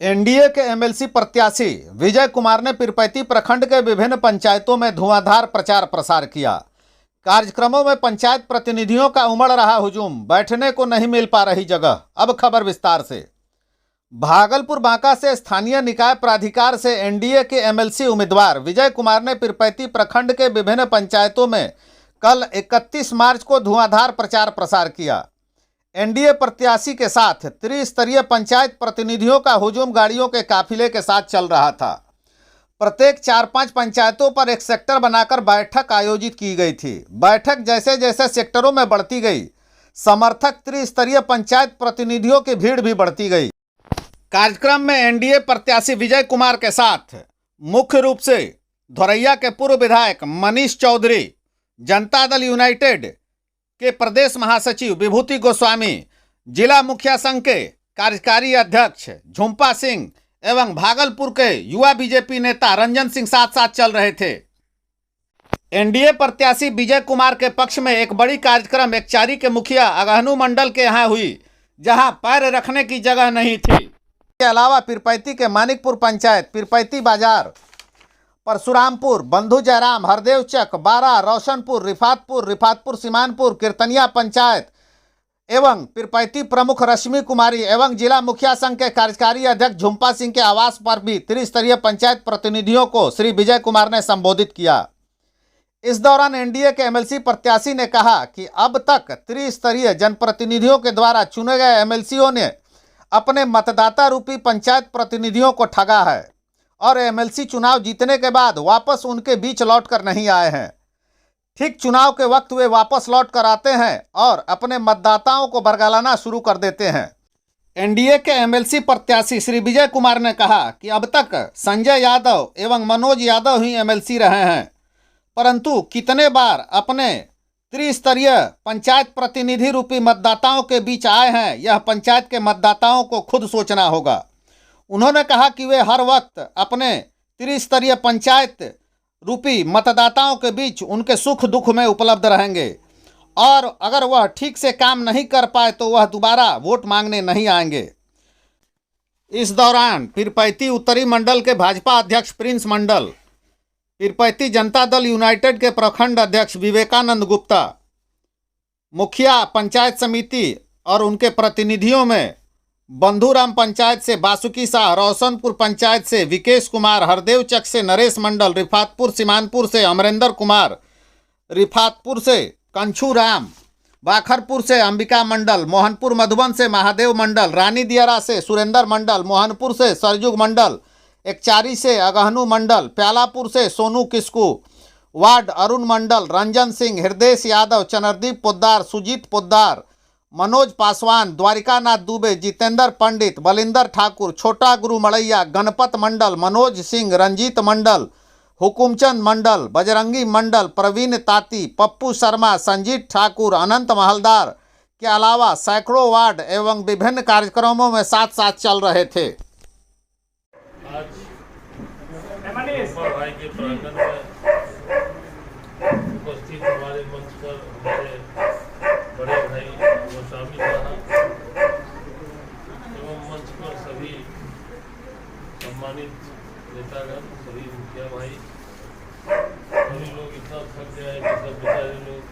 NDA के MLC प्रत्याशी विजय कुमार ने पीरपैंती प्रखंड के विभिन्न पंचायतों में धुआंधार प्रचार प्रसार किया। कार्यक्रमों में पंचायत प्रतिनिधियों का उमड़ रहा हुजूम, बैठने को नहीं मिल पा रही जगह। अब खबर विस्तार से। भागलपुर बांका से स्थानीय निकाय प्राधिकार से एनडीए के एमएलसी उम्मीदवार विजय कुमार ने पीरपैंती प्रखंड के विभिन्न पंचायतों में कल 31 मार्च को धुआंधार प्रचार प्रसार किया। एनडीए प्रत्याशी के साथ त्रिस्तरीय पंचायत प्रतिनिधियों का हुजूम गाड़ियों के काफिले के साथ चल रहा था। प्रत्येक 4-5 पंचायतों पर एक सेक्टर बनाकर बैठक आयोजित की गई थी। बैठक जैसे जैसे सेक्टरों में बढ़ती गई, समर्थक त्रिस्तरीय पंचायत प्रतिनिधियों की भीड़ भी बढ़ती गई। कार्यक्रम में एनडीए प्रत्याशी विजय कुमार के साथ मुख्य रूप से धोरैया के पूर्व विधायक मनीष चौधरी, जनता दल यूनाइटेड के प्रदेश महासचिव विभूति गोस्वामी, जिला मुखिया संघ के कार्यकारी अध्यक्ष झुम्पा सिंह एवं भागलपुर के युवा बीजेपी नेता रंजन सिंह साथ साथ चल रहे थे। एनडीए प्रत्याशी विजय कुमार के पक्ष में एक बड़ी कार्यक्रम एकचारी के मुखिया अगहनू मंडल के यहाँ हुई, जहां पैर रखने की जगह नहीं थी। इसके अलावा पीरपैंती के मानिकपुर पंचायत, पीरपैंती बाजार, परशुरामपुर, बंधु जयराम, हरदेव चक, बारा, रोशनपुर, रिफातपुर सीमानपुर, कीर्तनिया पंचायत एवं पीरपैंती प्रमुख रश्मि कुमारी एवं जिला मुखिया संघ के कार्यकारी अध्यक्ष झुम्पा सिंह के आवास पर भी त्रिस्तरीय पंचायत प्रतिनिधियों को श्री विजय कुमार ने संबोधित किया। इस दौरान एनडीए के एमएलसी प्रत्याशी ने कहा कि अब तक त्रिस्तरीय जनप्रतिनिधियों के द्वारा चुने गए एमएलसीओं ने अपने मतदाता रूपी पंचायत प्रतिनिधियों को ठगा है और एमएलसी चुनाव जीतने के बाद वापस उनके बीच लौटकर नहीं आए हैं। ठीक चुनाव के वक्त वे वापस लौट कर आते हैं और अपने मतदाताओं को बरगलाना शुरू कर देते हैं। एनडीए के एमएलसी प्रत्याशी श्री विजय कुमार ने कहा कि अब तक संजय यादव एवं मनोज यादव ही एमएलसी रहे हैं, परंतु कितने बार अपने त्रिस्तरीय पंचायत प्रतिनिधि रूपी मतदाताओं के बीच आए हैं, यह पंचायत के मतदाताओं को खुद सोचना होगा। उन्होंने कहा कि वे हर वक्त अपने त्रिस्तरीय पंचायत रूपी मतदाताओं के बीच उनके सुख दुख में उपलब्ध रहेंगे और अगर वह ठीक से काम नहीं कर पाए तो वह दोबारा वोट मांगने नहीं आएंगे। इस दौरान पीरपैंती उत्तरी मंडल के भाजपा अध्यक्ष प्रिंस मंडल, पीरपैंती जनता दल यूनाइटेड के प्रखंड अध्यक्ष विवेकानंद गुप्ता, मुखिया पंचायत समिति और उनके प्रतिनिधियों में बंधुराम पंचायत से बासुकी शाह, रोशनपुर पंचायत से विकेश कुमार, हरदेव चक से नरेश मंडल, रिफातपुर सीमानपुर से अमरेंद्र कुमार, रिफातपुर से कंछू राम, बाखरपुर से अंबिका मंडल, मोहनपुर मधुबन से महादेव मंडल, रानी दियारा से सुरेंद्र मंडल, मोहनपुर से सरजुग मंडल, एकचारी से अगहनू मंडल, प्यालापुर से सोनू किस्कू, वार्ड अरुण मंडल, रंजन सिंह, हृदय यादव, चनरदीप पोद्दार, सुजीत पोद्दार, मनोज पासवान, द्वारिकानाथ दुबे, जितेंद्र पंडित, बलिंदर ठाकुर, छोटा गुरु मड़ैया, गणपत मंडल, मनोज सिंह, रंजीत मंडल, हुकुमचंद मंडल, बजरंगी मंडल, प्रवीण ताती, पप्पू शर्मा, संजीत ठाकुर, अनंत महलदार के अलावा सैकड़ों वार्ड एवं विभिन्न कार्यक्रमों में साथ साथ चल रहे थे। उपस्थित हमारे मंच पर हमारे बड़े भाई गोस्वामी साहब एवं मंच पर सभी सम्मानित नेतागण, सभी मुखिया भाई, सभी लोग इतना थक गए कि सब बेचारे लोग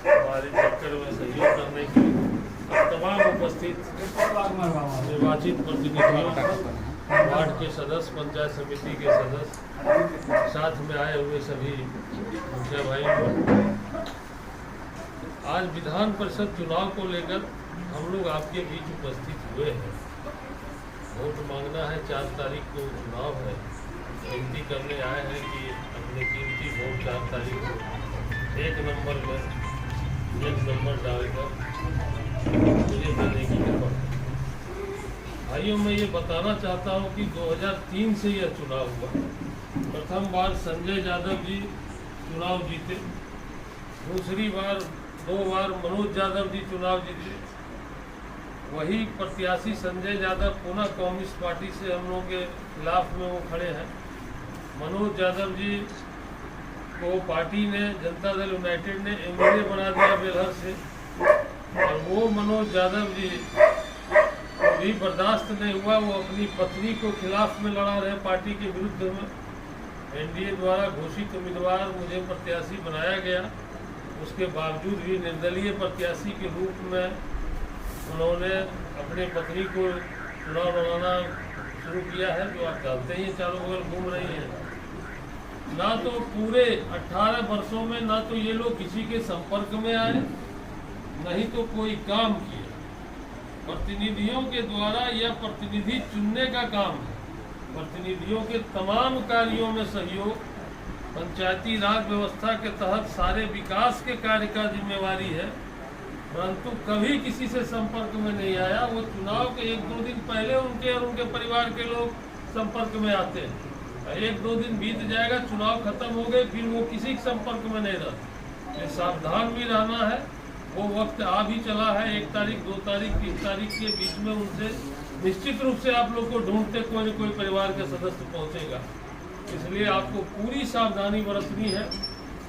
हमारे चक्कर में सहयोग करने के लिए तमाम उपस्थित निर्वाचित प्रतिनिधियों, वार्ड के सदस्य, पंचायत समिति के सदस्य, साथ में आए हुए सभी मुखिया भाई लोग, आज विधान परिषद चुनाव को लेकर हम लोग आपके बीच उपस्थित हुए हैं। वोट मांगना है, 4 तारीख को चुनाव है। विनती करने आए हैं कि अपने कीमती वोट 4 तारीख को एक नंबर डालकर मुझे देने की कृपा। भाइयों, मैं ये बताना चाहता हूँ कि 2003 से यह चुनाव हुआ। प्रथम बार संजय यादव जी चुनाव जीते, दूसरी बार 2 बार मनोज यादव जी चुनाव जीते। वही प्रत्याशी संजय यादव पुनः कम्युनिस्ट पार्टी से हम लोगों के खिलाफ में वो खड़े हैं। मनोज यादव जी को पार्टी ने, जनता दल यूनाइटेड ने एमएलए बना दिया बेलहर से, और वो मनोज यादव जी भी बर्दाश्त नहीं हुआ। वो अपनी पत्नी को खिलाफ में लड़ा रहे पार्टी के विरुद्ध में। एनडीए द्वारा घोषित उम्मीदवार मुझे प्रत्याशी बनाया गया, उसके बावजूद भी निर्दलीय प्रत्याशी के रूप में उन्होंने अपनी पत्नी को चुनाव लड़ाना शुरू किया है, जो आप जानते ही चारों बगल घूम रही हैं। ना तो पूरे 18 वर्षों में ना तो ये लोग किसी के संपर्क में आए, नहीं तो कोई काम किए। प्रतिनिधियों के द्वारा यह प्रतिनिधि चुनने का काम है। प्रतिनिधियों के तमाम कार्यों में सहयोग, पंचायती राज व्यवस्था के तहत सारे विकास के कार्य का जिम्मेवारी है, परंतु कभी किसी से संपर्क में नहीं आया। वो चुनाव के 1-2 दिन पहले उनके और उनके परिवार के लोग संपर्क में आते हैं। 1-2 दिन बीत जाएगा, चुनाव खत्म हो गए, फिर वो किसी के संपर्क में नहीं रहते। सावधान भी रहना है। वो वक्त आ भी चला है, 1 तारीख, 2 तारीख, 3 तारीख के बीच में उनसे निश्चित रूप से आप लोग को ढूंढते कोई न कोई परिवार के सदस्य पहुंचेगा। इसलिए आपको पूरी सावधानी बरतनी है,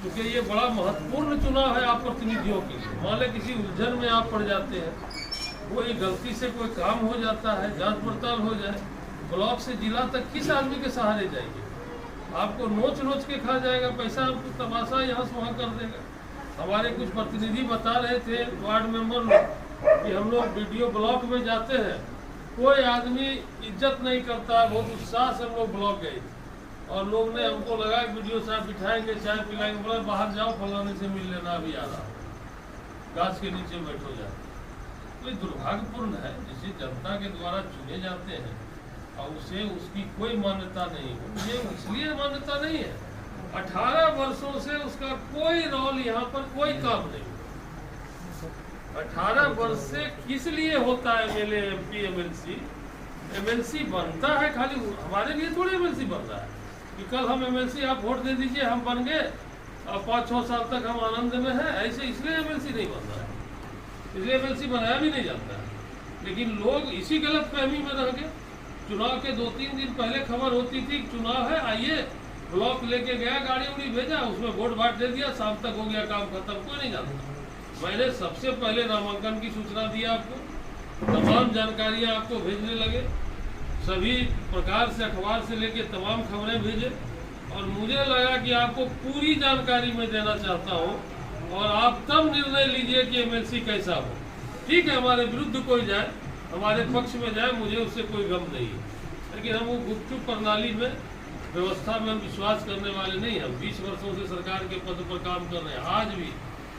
क्योंकि ये बड़ा महत्वपूर्ण चुनाव है आप प्रतिनिधियों के लिए। मान लें किसी उलझन में आप पड़ जाते हैं, कोई गलती से कोई काम हो जाता है, जांच पड़ताल हो जाए, ब्लॉक से जिला तक किस आदमी के सहारे जाएंगे? आपको नोच नोच के खा जाएगा, पैसा आपको तमाशा यहाँ से वहाँ कर देगा। हमारे कुछ प्रतिनिधि बता रहे थे, वार्ड मेंबर लोग, कि हम लोग वीडियो ब्लॉक में जाते हैं, कोई आदमी इज्जत नहीं करता। बहुत उत्साह से हम लोग ब्लॉक गए और लोग ने हमको लगा वीडियो साहब बिठाएंगे, चाय पिलाएंगे, बोला बाहर जाओ फलाने से मिल लेना, अभी आ रहा, गाछ के नीचे बैठो जाए। तो ये दुर्भाग्यपूर्ण है, जिसे जनता के द्वारा चुने जाते हैं और उसे उसकी कोई मान्यता नहीं हो। ये इसलिए मान्यता नहीं है, 18 वर्षों से उसका कोई रोल यहाँ पर कोई काम नहीं। 18 वर्ष से किस लिए होता है एमएलए, एमपी, एमएलसी? एमएलसी बनता है खाली हमारे लिए थोड़ी एमएलसी बन रहा है कि कल हम एमएलसी, आप वोट दे दीजिए, हम बन गए और 5-6 साल तक हम आनंद में हैं। ऐसे इसलिए एमएलसी नहीं बन रहा है, इसलिए एमएलसी बनाया भी नहीं जाता है। लेकिन लोग इसी गलतफहमी में रह गए। चुनाव के 2-3 दिन पहले खबर होती थी चुनाव है, आइए, ब्लॉक लेके गया, गाड़ी उड़ी भेजा, उसमें वोट बांट दे दिया, शाम तक हो गया काम खत्म, कोई नहीं जानता। मैंने सबसे पहले नामांकन की सूचना दी आपको, तमाम जानकारियां आपको भेजने लगे, सभी प्रकार से अखबार से लेके तमाम खबरें भेजे, और मुझे लगा कि आपको पूरी जानकारी मैं देना चाहता हूं और आप तब निर्णय लीजिए कि एमएलसी कैसा हो। ठीक है, हमारे विरुद्ध कोई जाए, हमारे पक्ष में जाए, मुझे उससे कोई गम नहीं है, लेकिन हम वो गुपचुप प्रणाली में, व्यवस्था में हम विश्वास करने वाले नहीं। हम 20 वर्षों से सरकार के पद पर काम कर रहे हैं। आज भी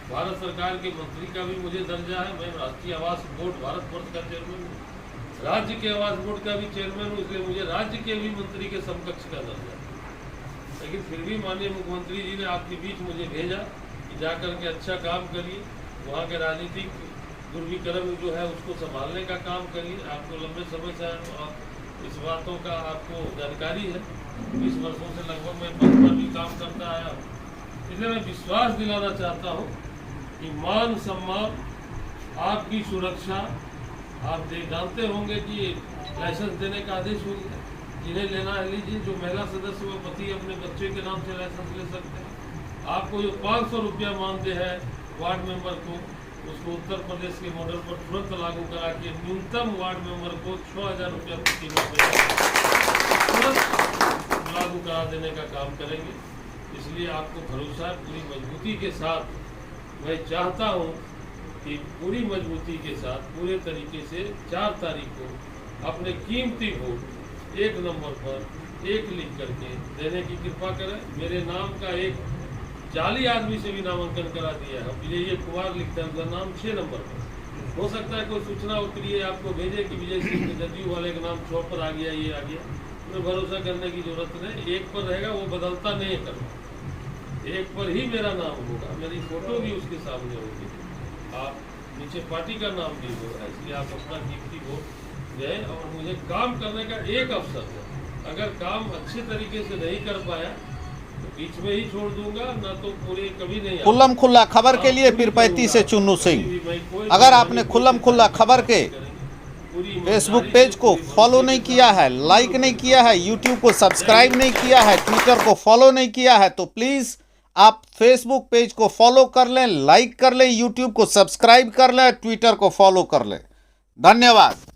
भारत सरकार के मंत्री का भी मुझे दर्जा है। मैं राष्ट्रीय आवास बोर्ड भारत वर्ष का चेयरमैन हूँ, राज्य के आवास बोर्ड का भी चेयरमैन हूँ, इसलिए मुझे राज्य के भी मंत्री के समकक्ष का दर्जा है। लेकिन फिर भी माननीय मुख्यमंत्री जी ने आपके बीच मुझे भेजा कि जाकर के अच्छा काम करिए, वहाँ के राजनीतिक ध्रुवीकरण जो है उसको संभालने का काम करिए। आपको लंबे समय से इस बातों का आपको जानकारी है, 20 वर्षों से लगभग मैं पद पर भी काम करता आया हूँ। इसलिए मैं विश्वास दिलाना चाहता हूँ कि मान सम्मान, आपकी सुरक्षा, आप जानते होंगे कि लाइसेंस देने का आदेश हो गया, जिन्हें लेना है लीजिए। जो महिला सदस्य व पति अपने बच्चे के नाम से लाइसेंस ले सकते हैं। आपको जो 500 रुपया मानते हैं वार्ड मेंबर को, उसको उत्तर प्रदेश के मॉडल पर तुरंत लागू करा के न्यूनतम वार्ड मेंबर को 6000 रुपया प्रति तुरंत लागू करा देने का काम करेंगे। इसलिए आपको भरोसा है, पूरी मजबूती के साथ मैं चाहता हूं कि पूरी मजबूती के साथ पूरे तरीके से 4 तारीख को अपने कीमती वोट 1 नंबर पर 1 लिख करके देने की कृपा करें। मेरे नाम का एक जाली आदमी से भी नामांकन करा दिया है, विजय कुमार लिखता है उनका नाम 6 नंबर पर। हो सकता है कोई सूचना उत्तरीय आपको भेजे कि विजय सिंह जदयू वाले का नाम 6 पर आ गया, ये आ गया। तो भरोसा करने की जरूरत नहीं, 1 पर रहेगा, वो बदलता नहीं है करना, 1 पर ही मेरा नाम होगा, मेरी फोटो भी उसके सामने होगी, आप नीचे पार्टी का नाम भी होगा। इसलिए आप अपना कीमती वोट दें और मुझे काम करने का एक अवसर है। अगर काम अच्छे तरीके से नहीं कर पाया बीच में ही छोड़ दूंगा, ना तो पूरे कभी नहीं। खुल्लम खुल्ला खबर के लिए पीरपैती से चुन्नू सिंह। अगर आपने खुल्लम खुल्ला खबर के फेसबुक पेज को फॉलो नहीं किया है, लाइक नहीं किया है, यूट्यूब को सब्सक्राइब नहीं किया है, ट्विटर को फॉलो नहीं किया है, तो प्लीज़ आप फेसबुक पेज को फॉलो कर लें, लाइक कर लें, यूट्यूब को सब्सक्राइब कर लें, ट्विटर को फॉलो कर लें। धन्यवाद।